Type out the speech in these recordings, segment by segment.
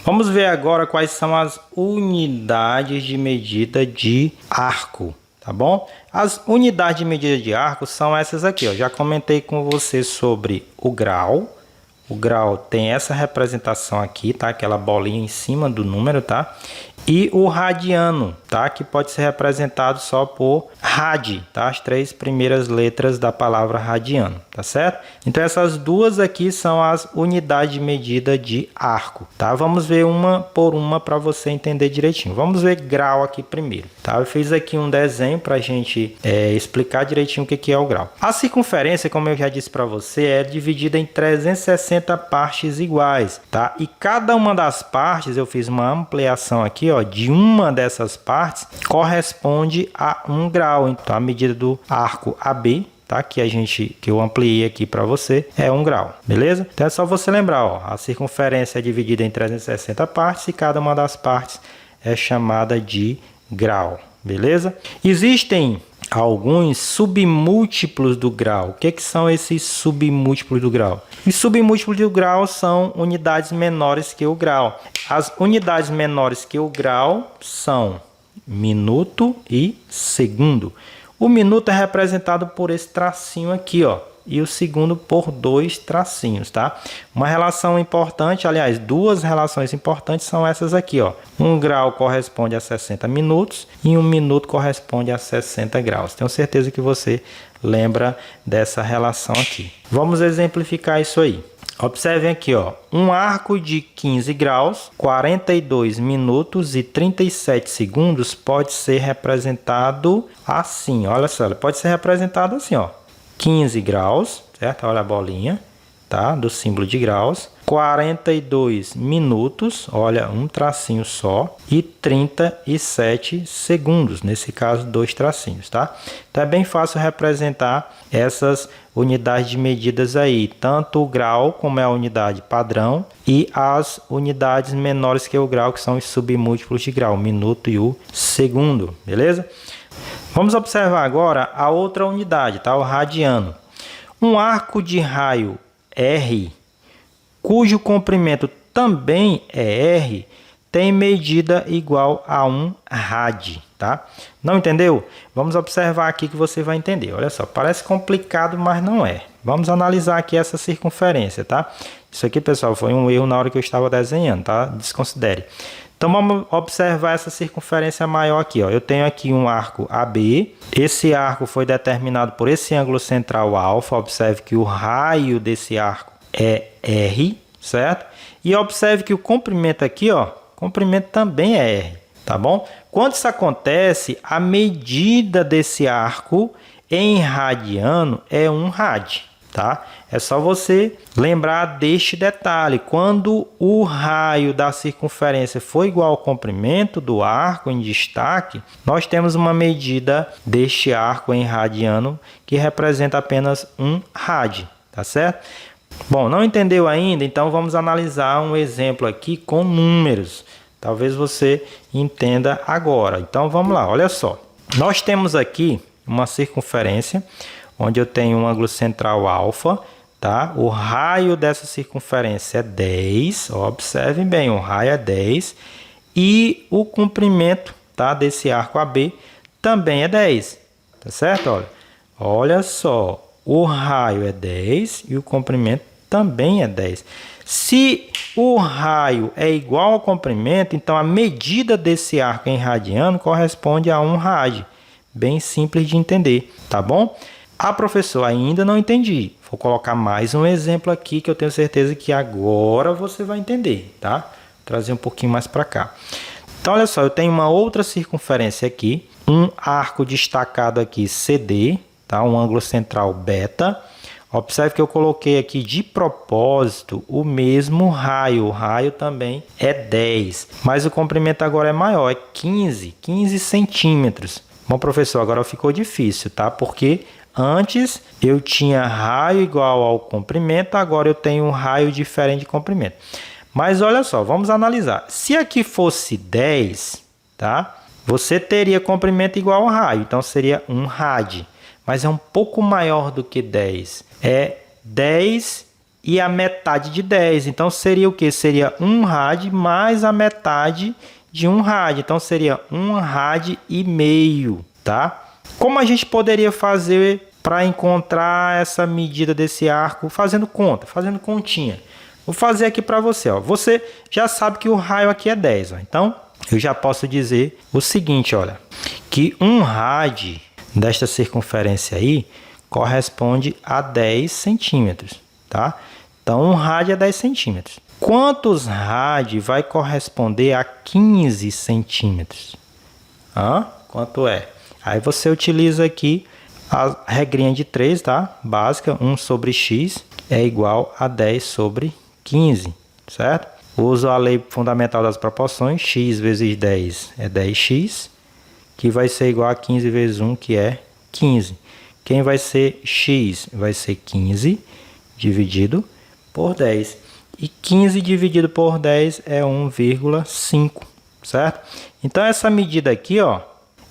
Vamos ver agora quais são as unidades de medida de arco, tá bom? As unidades de medida de arco são essas aqui, ó. Já comentei com você sobre o grau. O grau tem essa representação aqui, tá? Aquela bolinha em cima do número, tá? E o radiano, tá? Que pode ser representado só por rad, tá? As três primeiras letras da palavra radiano, tá certo? Então essas duas aqui são as unidades de medida de arco, tá? Vamos ver uma por uma para você entender direitinho. Vamos ver grau aqui primeiro, tá? Eu fiz aqui um desenho para a gente explicar direitinho o que é o grau. A circunferência, como eu já disse para você, é dividida em 360 partes iguais, tá? E cada uma das partes, eu fiz uma ampliação aqui, ó, de uma dessas partes corresponde a 1 grau. Então a medida do arco AB, tá? Que eu ampliei aqui para você, é 1 grau, beleza? Então é só você lembrar, ó, a circunferência é dividida em 360 partes e cada uma das partes é chamada de grau, beleza? Existem alguns submúltiplos do grau. O que são esses submúltiplos do grau? Os submúltiplos do grau são unidades menores que o grau. As unidades menores que o grau são minuto e segundo. O minuto é representado por esse tracinho aqui, ó, e o segundo por 2 tracinhos, tá? Uma relação importante, aliás, duas relações importantes são essas aqui, ó. 1 grau corresponde a 60 minutos e 1 minuto corresponde a 60 graus. Tenho certeza que você lembra dessa relação aqui. Vamos exemplificar isso aí. Observem aqui, ó, um arco de 15 graus, 42 minutos e 37 segundos pode ser representado assim. Olha só, ele pode ser representado assim, ó. 15 graus, certo? Olha a bolinha, tá? Do símbolo de graus. 42 minutos, olha, um tracinho só. E 37 segundos, nesse caso, 2 tracinhos, tá? Então é bem fácil representar essas unidades de medidas aí. Tanto o grau, como é a unidade padrão, e as unidades menores que o grau, que são os submúltiplos de grau, o minuto e o segundo, beleza? Vamos observar agora a outra unidade, tá? O radiano. Um arco de raio R, cujo comprimento também é R, tem medida igual a 1 rad, tá? Não entendeu? Vamos observar aqui que você vai entender. Olha só, parece complicado, mas não é. Vamos analisar aqui essa circunferência, tá? Isso aqui, pessoal, foi um erro na hora que eu estava desenhando, tá? Desconsidere. Então, vamos observar essa circunferência maior aqui, ó. Eu tenho aqui um arco AB. Esse arco foi determinado por esse ângulo central alfa. Observe que o raio desse arco é R, certo? E observe que o comprimento aqui, ó, comprimento também é R, tá bom? Quando isso acontece, a medida desse arco em radiano é 1 rad, tá? É só você lembrar deste detalhe. Quando o raio da circunferência for igual ao comprimento do arco em destaque, nós temos uma medida deste arco em radiano que representa apenas 1 rad, tá certo? Bom, não entendeu ainda? Então vamos analisar um exemplo aqui com números. Talvez você entenda agora. Então vamos lá, olha só. Nós temos aqui uma circunferência onde eu tenho um ângulo central alfa, tá? O raio dessa circunferência é 10, observem bem, o raio é 10 e o comprimento, tá, desse arco AB também é 10, tá certo? Olha só, o raio é 10 e o comprimento também é 10. Se o raio é igual ao comprimento, então a medida desse arco em radiano corresponde a 1 rad. Bem simples de entender, tá bom? Ah, professor, ainda não entendi. Vou colocar mais um exemplo aqui que eu tenho certeza que agora você vai entender, tá? Vou trazer um pouquinho mais para cá. Então, olha só, eu tenho uma outra circunferência aqui, um arco destacado aqui CD, tá? Um ângulo central beta. Observe que eu coloquei aqui de propósito o mesmo raio. O raio também é 10, mas o comprimento agora é maior, é 15 centímetros. Bom, professor, agora ficou difícil, tá? Porque antes eu tinha raio igual ao comprimento, agora eu tenho um raio diferente de comprimento. Mas olha só, vamos analisar. Se aqui fosse 10, tá? Você teria comprimento igual ao raio, então seria 1 rad. Mas é um pouco maior do que 10. É 10 e a metade de 10. Então, seria o quê? Seria 1 rad mais a metade de 1 rad. Então, seria 1 rad e meio, tá? Como a gente poderia fazer para encontrar essa medida desse arco? Fazendo conta, fazendo continha. Vou fazer aqui para você, ó. Você já sabe que o raio aqui é 10, ó. Então, eu já posso dizer o seguinte, olha, que 1 rad desta circunferência aí corresponde a 10 centímetros, tá? Então, 1 rad é 10 centímetros. Quantos rad vai corresponder a 15 centímetros? Quanto é? Aí você utiliza aqui a regrinha de 3, tá? Básica, 1 sobre x é igual a 10 sobre 15, certo? Uso a lei fundamental das proporções, x vezes 10 é 10x, que vai ser igual a 15 vezes 1, que é 15. Quem vai ser x? Vai ser 15 dividido por 10. E 15 dividido por 10 é 1,5, certo? Então, essa medida aqui, ó,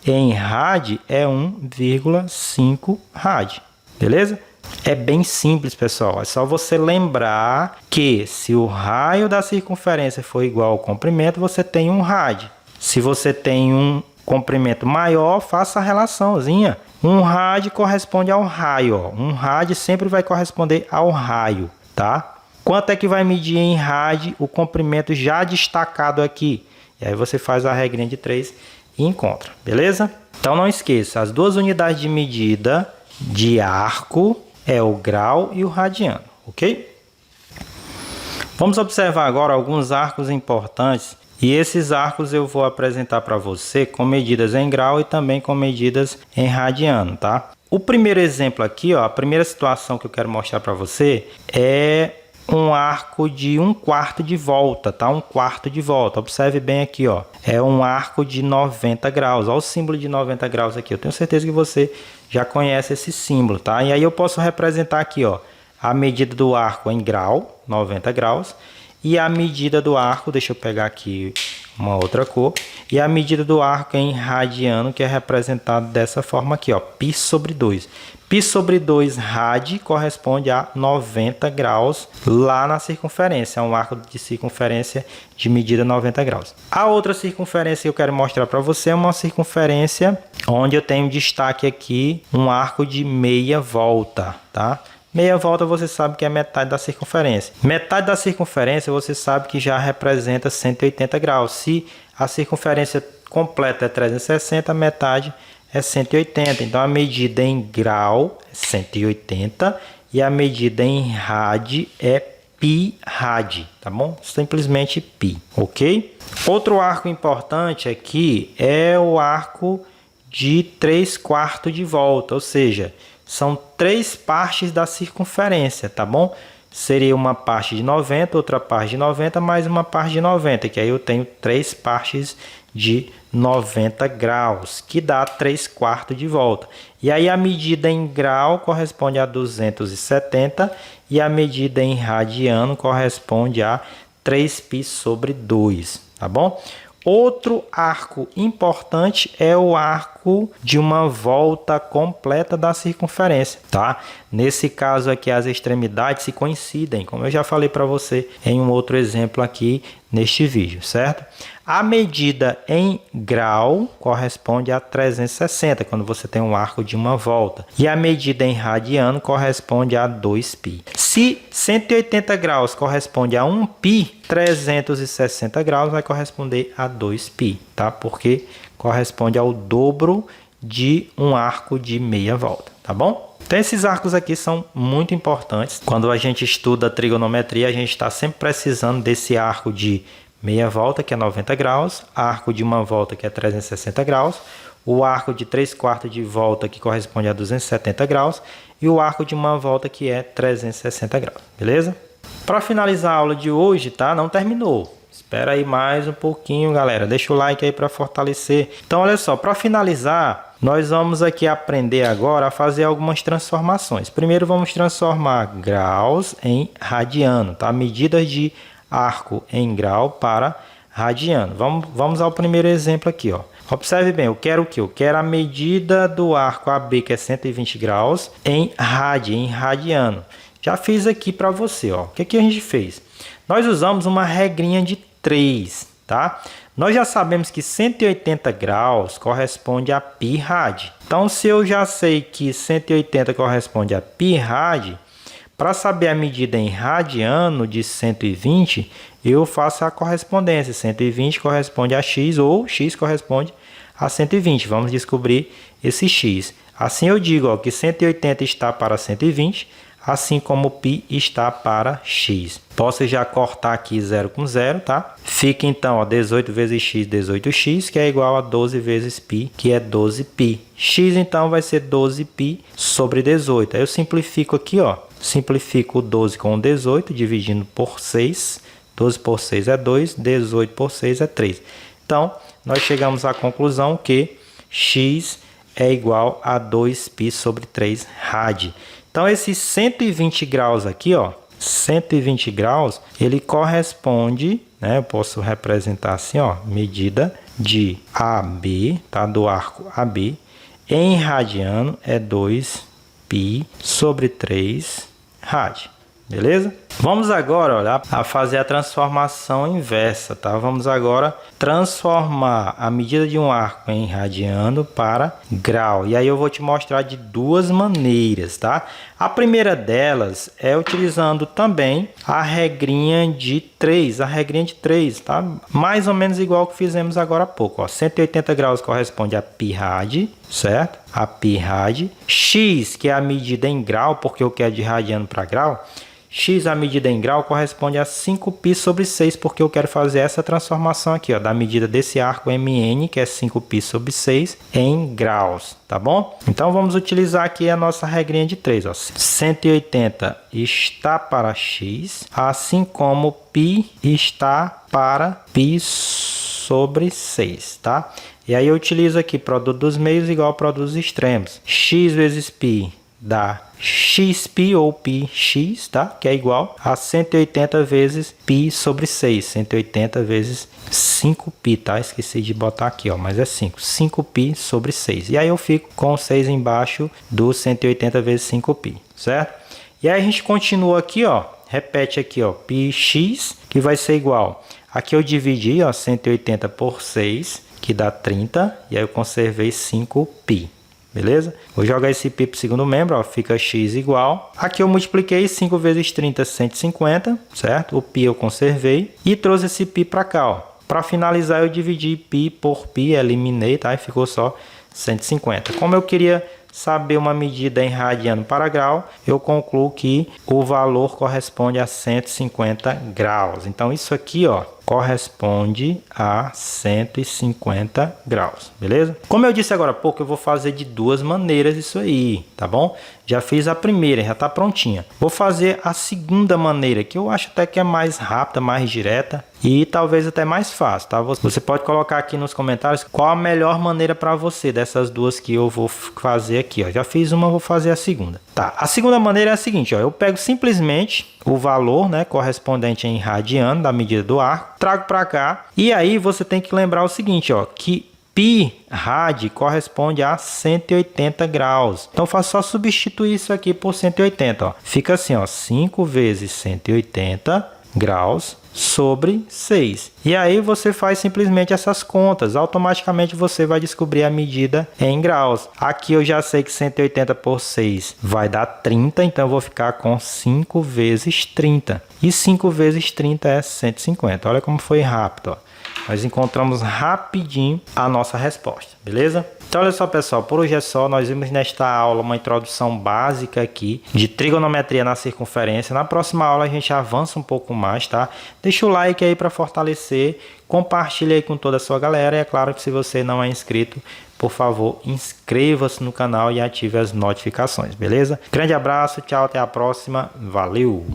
em rad é 1,5 rad, beleza? É bem simples, pessoal. É só você lembrar que se o raio da circunferência for igual ao comprimento, você tem 1 rad. Se você tem um comprimento maior, faça a relaçãozinha. 1 rad corresponde ao raio, ó. 1 rad sempre vai corresponder ao raio, tá? Quanto é que vai medir em rad o comprimento já destacado aqui? E aí você faz a regrinha de 3 e encontra, beleza? Então não esqueça, as duas unidades de medida de arco é o grau e o radiano, ok? Vamos observar agora alguns arcos importantes. E esses arcos eu vou apresentar para você com medidas em grau e também com medidas em radiano, tá? O primeiro exemplo aqui, ó, a primeira situação que eu quero mostrar para você é um arco de 1/4 de volta, tá? 1/4 de volta. Observe bem aqui, ó. É um arco de 90 graus. Olha o símbolo de 90 graus aqui. Eu tenho certeza que você já conhece esse símbolo, tá? E aí eu posso representar aqui, ó, a medida do arco em grau, 90 graus. E a medida do arco, deixa eu pegar aqui uma outra cor. E a medida do arco em radiano, que é representado dessa forma aqui, ó, π sobre 2. Π sobre 2 rad corresponde a 90 graus lá na circunferência. É um arco de circunferência de medida 90 graus. A outra circunferência que eu quero mostrar para você é uma circunferência onde eu tenho destaque aqui um arco de meia volta, tá? Meia volta você sabe que é metade da circunferência. Metade da circunferência você sabe que já representa 180 graus. Se a circunferência completa é 360, metade é 180. Então, a medida em grau é 180 e a medida em rad é π rad, tá bom? Simplesmente π, ok? Outro arco importante aqui é o arco de 3/4 de volta, ou seja, são 3 partes da circunferência, tá bom? Seria uma parte de 90, outra parte de 90, mais uma parte de 90, que aí eu tenho 3 partes de 90 graus, que dá 3/4 de volta. E aí a medida em grau corresponde a 270 e a medida em radiano corresponde a 3π sobre 2, tá bom? Outro arco importante é o arco de uma volta completa da circunferência, tá? Nesse caso aqui as extremidades se coincidem, como eu já falei para você em um outro exemplo aqui neste vídeo, certo? A medida em grau corresponde a 360, quando você tem um arco de uma volta. E a medida em radiano corresponde a 2π. Se 180 graus corresponde a 1π, 360 graus vai corresponder a 2π, tá? Porque corresponde ao dobro de um arco de meia volta, tá bom? Então, esses arcos aqui são muito importantes. Quando a gente estuda trigonometria, a gente está sempre precisando desse arco de meia volta, que é 90 graus, arco de uma volta, que é 360 graus, o arco de 3/4 de volta, que corresponde a 270 graus, e o arco de uma volta, que é 360 graus, beleza? Para finalizar a aula de hoje, tá? Não terminou. Espera aí mais um pouquinho, galera. Deixa o like aí para fortalecer. Então, olha só, para finalizar, nós vamos aqui aprender agora a fazer algumas transformações. Primeiro, vamos transformar graus em radiano, tá? Medidas de arco em grau para radiano. Vamos ao primeiro exemplo aqui, ó. Observe bem, eu quero o que? Eu quero a medida do arco AB, que é 120 graus, em radiano. Já fiz aqui para você, ó. O que a gente fez? Nós usamos uma regrinha de 3, tá? Nós já sabemos que 180 graus corresponde a π rad. Então, se eu já sei que 180 corresponde a π rad, para saber a medida em radiano de 120, eu faço a correspondência. 120 corresponde a x ou x corresponde a 120. Vamos descobrir esse x. Assim eu digo, ó, que 180 está para 120, assim como π está para x. Posso já cortar aqui 0 com 0, tá? Fica então, ó, 18 vezes x, 18x, que é igual a 12 vezes π, que é 12π. X então vai ser 12π sobre 18. Aí eu simplifico aqui, ó. Simplifico o 12 com o 18, dividindo por 6. 12 por 6 é 2, 18 por 6 é 3. Então, nós chegamos à conclusão que x é igual a 2π sobre 3 rad. Então, esses 120 graus aqui, ó, 120 graus, ele corresponde, né? Eu posso representar assim, ó, medida de AB, tá? Do arco AB, em radiano é 2π sobre 3 rad. Beleza? Vamos agora, olha, a fazer a transformação inversa, tá? Vamos agora transformar a medida de um arco em radiano para grau. E aí eu vou te mostrar de duas maneiras, tá? A primeira delas é utilizando também a regrinha de 3, tá? Mais ou menos igual que fizemos agora há pouco, ó. 180 graus corresponde a π rad, certo? A π rad. X, que é a medida em grau, porque eu quero de radiano para grau. X, a medida em grau, corresponde a 5π sobre 6, porque eu quero fazer essa transformação aqui, ó, da medida desse arco MN, que é 5π sobre 6, em graus, tá bom? Então, vamos utilizar aqui a nossa regrinha de 3, ó. 180 está para X, assim como π está para π sobre 6, tá? E aí eu utilizo aqui produto dos meios igual ao produto dos extremos. X vezes π dá xπ ou πx, tá? Que é igual a 180 vezes π sobre 6. 180 vezes 5π, tá? Esqueci de botar aqui, ó, mas é 5. 5π sobre 6. E aí eu fico com 6 embaixo do 180 vezes 5π, certo? E aí a gente continua aqui, ó. Repete aqui, ó, πx, que vai ser igual. Aqui eu dividi, ó, 180 por 6, que dá 30. E aí eu conservei 5π. Beleza? Vou jogar esse π para o segundo membro, ó, fica x igual. Aqui eu multipliquei 5 vezes 30, 150, certo? O π eu conservei e trouxe esse π para cá, ó. Para finalizar, eu dividi π por π, eliminei, tá? E ficou só 150. Como eu queria saber uma medida em radiano para grau, eu concluo que o valor corresponde a 150 graus. Então, isso aqui, ó, corresponde a 150 graus, beleza? Como eu disse agora há pouco, eu vou fazer de duas maneiras isso aí, tá bom? Já fiz a primeira, já tá prontinha. Vou fazer a segunda maneira, que eu acho até que é mais rápida, mais direta e talvez até mais fácil, tá? Você pode colocar aqui nos comentários qual a melhor maneira para você dessas duas que eu vou fazer aqui, ó. Já fiz uma, vou fazer a segunda. Tá, a segunda maneira é a seguinte, ó. Eu pego simplesmente o valor, né, correspondente em radiano da medida do arco, trago para cá e aí você tem que lembrar o seguinte, ó, que π rad corresponde a 180 graus. Então, faço só substituir isso aqui por 180. Ó. Fica assim, ó, 5 vezes 180 graus sobre 6. E aí você faz simplesmente essas contas. Automaticamente você vai descobrir a medida em graus. Aqui eu já sei que 180 por 6 vai dar 30. Então, eu vou ficar com 5 vezes 30. E 5 vezes 30 é 150. Olha como foi rápido, ó. Nós encontramos rapidinho a nossa resposta, beleza? Então, olha só, pessoal, por hoje é só. Nós vimos nesta aula uma introdução básica aqui de trigonometria na circunferência. Na próxima aula a gente avança um pouco mais, tá? Deixa o like aí para fortalecer, compartilha aí com toda a sua galera. E é claro que se você não é inscrito, por favor, inscreva-se no canal e ative as notificações, beleza? Grande abraço, tchau, até a próxima. Valeu!